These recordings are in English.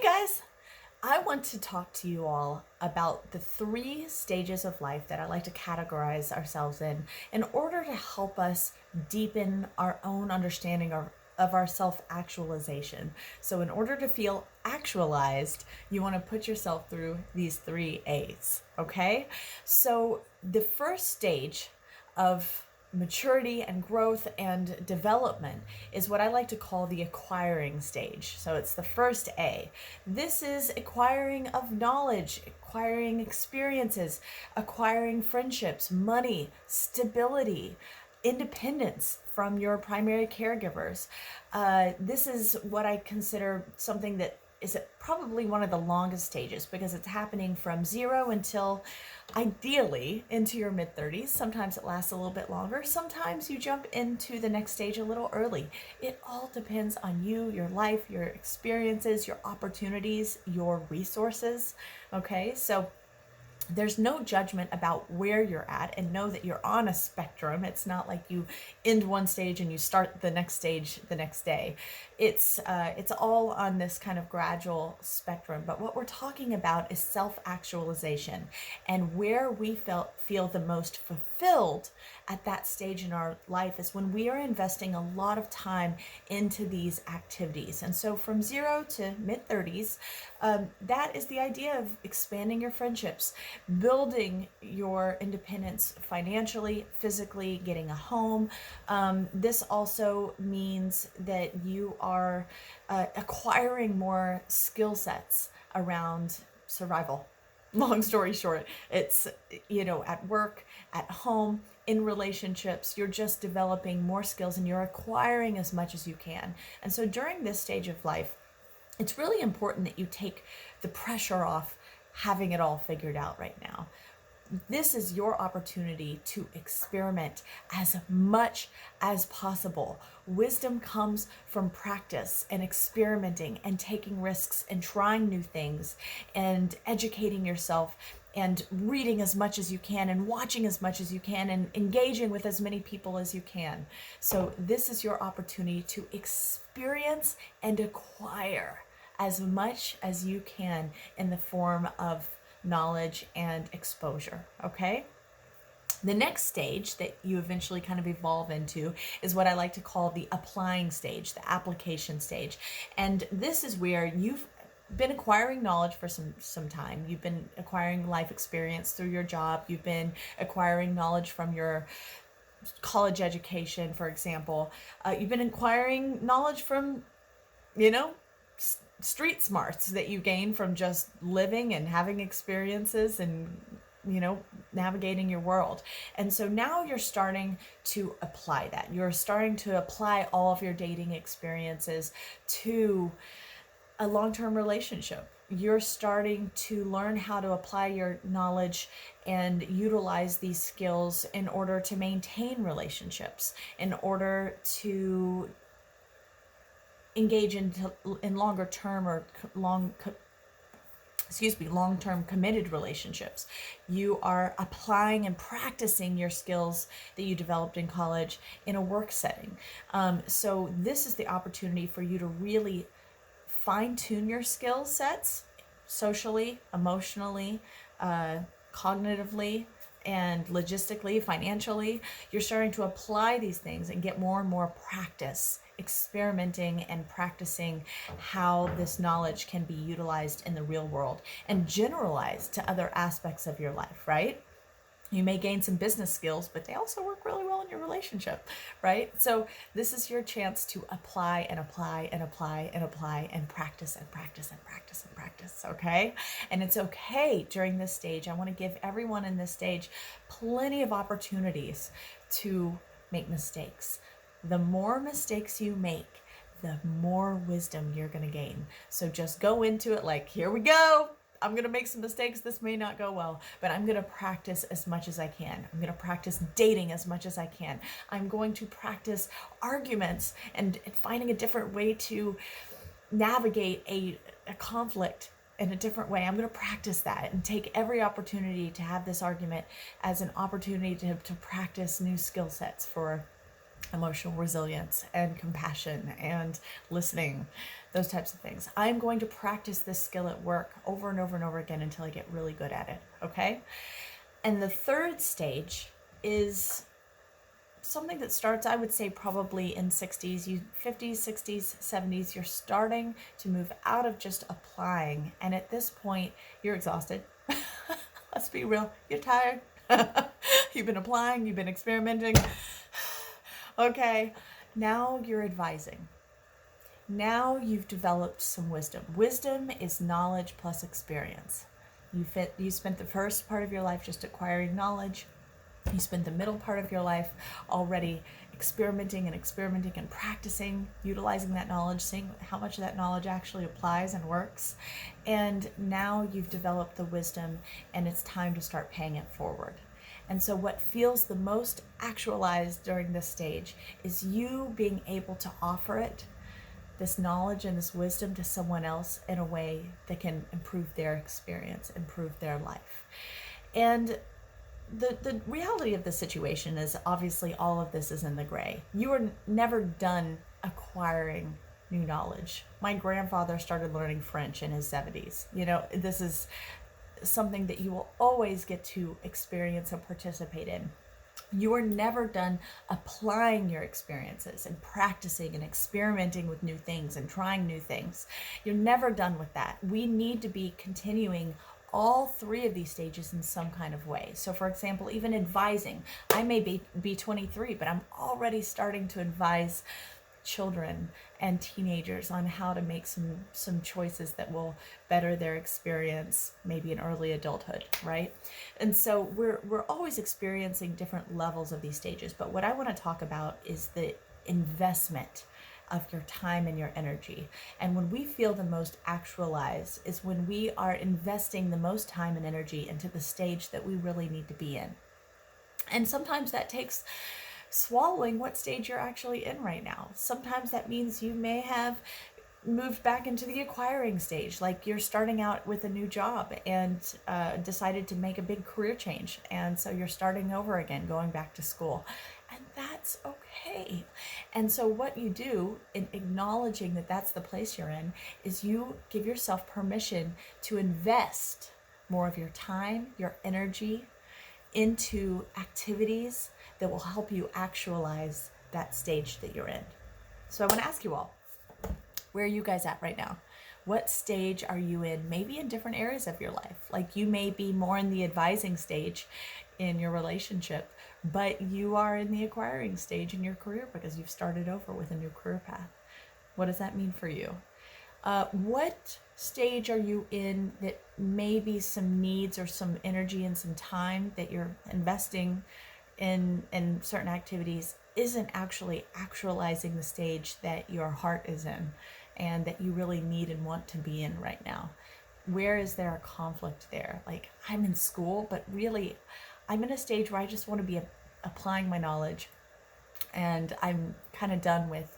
Guys, I want to talk to you all about the 3 stages of life that I like to categorize ourselves in order to help us deepen our own understanding of our self-actualization. So in order to feel actualized, you want to put yourself through these 3 A's, okay? So the first stage of maturity and growth and development is what I like to call the acquiring stage. So it's the first A. This is acquiring of knowledge, acquiring experiences, acquiring friendships, money, stability, independence from your primary caregivers. This is what I consider something that is probably one of the longest stages because it's happening from 0 until ideally into your mid-30s. Sometimes it lasts a little bit longer. Sometimes you jump into the next stage a little early. It all depends on you, your life, your experiences, your opportunities, your resources. Okay, so there's no judgment about where you're at, and know that you're on a spectrum. It's not like you end one stage and you start the next stage the next day. It's all on this kind of gradual spectrum. But what we're talking about is self-actualization, and where we feel the most fulfilled at that stage in our life is when we are investing a lot of time into these activities. And so from 0 to mid-30s, that is the idea of expanding your friendships, building your independence financially, physically, getting a home. This also means that you are acquiring more skill sets around survival. Long story short, it's, at work, at home, in relationships, you're just developing more skills and you're acquiring as much as you can. And so during this stage of life, it's really important that you take the pressure off having it all figured out right now. This is your opportunity to experiment as much as possible. Wisdom comes from practice and experimenting and taking risks and trying new things and educating yourself and reading as much as you can and watching as much as you can and engaging with as many people as you can. So this is your opportunity to experience and acquire as much as you can in the form of knowledge and exposure, okay? The next stage that you eventually kind of evolve into is what I like to call the applying stage, the application stage. And this is where you've been acquiring knowledge for some time. You've been acquiring life experience through your job. You've been acquiring knowledge from your college education, for example. You've been acquiring knowledge from, street smarts that you gain from just living and having experiences and navigating your world. And so now you're starting to apply that. You're starting to apply all of your dating experiences to a long-term relationship. You're starting to learn how to apply your knowledge and utilize these skills in order to maintain relationships, in order to engage in longer term or long-term committed relationships. You are applying and practicing your skills that you developed in college in a work setting. So this is the opportunity for you to really fine-tune your skill sets socially, emotionally, cognitively, and logistically, financially. You're starting to apply these things and get more and more practice experimenting and practicing how this knowledge can be utilized in the real world and generalized to other aspects of your life, right? You may gain some business skills, but they also work really well in your relationship, right? So this is your chance to apply and apply and apply and apply and practice and practice and practice and practice, okay? And it's okay during this stage. I want to give everyone in this stage plenty of opportunities to make mistakes. The more mistakes you make, the more wisdom you're going to gain. So just go into it like, here we go. I'm going to make some mistakes. This may not go well, but I'm going to practice as much as I can. I'm going to practice dating as much as I can. I'm going to practice arguments and finding a different way to navigate a conflict in a different way. I'm going to practice that and take every opportunity to have this argument as an opportunity to practice new skill sets for emotional resilience and compassion and listening, those types of things. I'm going to practice this skill at work over and over and over again until I get really good at it, okay? And the third stage is something that starts, I would say, probably in 50s, 60s, 70s. You're starting to move out of just applying. And at this point, you're exhausted. Let's be real. You're tired. You've been applying. You've been experimenting. Okay. Now you're advising. Now you've developed some wisdom. Wisdom is knowledge plus experience. You spent the first part of your life just acquiring knowledge. You spend the middle part of your life already experimenting and practicing, utilizing that knowledge, seeing how much of that knowledge actually applies and works. And now you've developed the wisdom, and it's time to start paying it forward. And so what feels the most actualized during this stage is you being able to offer it, this knowledge and this wisdom, to someone else in a way that can improve their experience, improve their life. And the reality of the situation is, obviously all of this is in the gray. You are never done acquiring new knowledge. My grandfather started learning French in his 70s. You know, this is something that you will always get to experience and participate in. You are never done applying your experiences and practicing and experimenting with new things and trying new things. You're never done with that. We need to be continuing all three of these stages in some kind of way. So for example, even advising, I may be 23, but I'm already starting to advise children and teenagers on how to make some choices that will better their experience, maybe in early adulthood, right? And so we're always experiencing different levels of these stages, but what I want to talk about is the investment of your time and your energy. And when we feel the most actualized is when we are investing the most time and energy into the stage that we really need to be in. And sometimes that takes swallowing what stage you're actually in right now. Sometimes that means you may have moved back into the acquiring stage, like you're starting out with a new job and decided to make a big career change, and so you're starting over again, going back to school, and that's okay. And so what you do in acknowledging that that's the place you're in is you give yourself permission to invest more of your time, your energy into activities that will help you actualize that stage that you're in. So I want to ask you all, where are you guys at right now? What stage are you in? Maybe in different areas of your life. Like you may be more in the advising stage in your relationship, but you are in the acquiring stage in your career because you've started over with a new career path. What does that mean for you? What stage are you in that maybe some needs or some energy and some time that you're investing in certain activities isn't actually actualizing the stage that your heart is in and that you really need and want to be in right now? Where is there a conflict there? Like, I'm in school, but really I'm in a stage where I just want to be applying my knowledge, and I'm kind of done with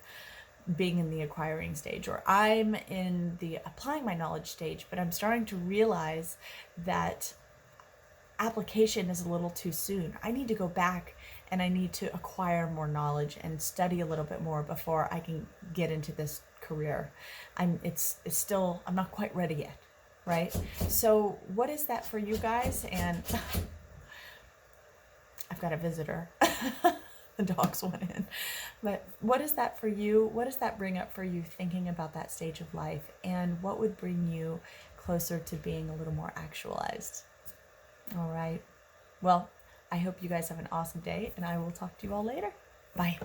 being in the acquiring stage. Or I'm in the applying my knowledge stage, but I'm starting to realize that application is a little too soon. I need to go back and I need to acquire more knowledge and study a little bit more before I can get into this career. It's still, I'm not quite ready yet, right? So what is that for you guys? And I've got a visitor. The dogs went in. But what is that for you? What does that bring up for you thinking about that stage of life? And what would bring you closer to being a little more actualized? All right. Well, I hope you guys have an awesome day, and I will talk to you all later. Bye.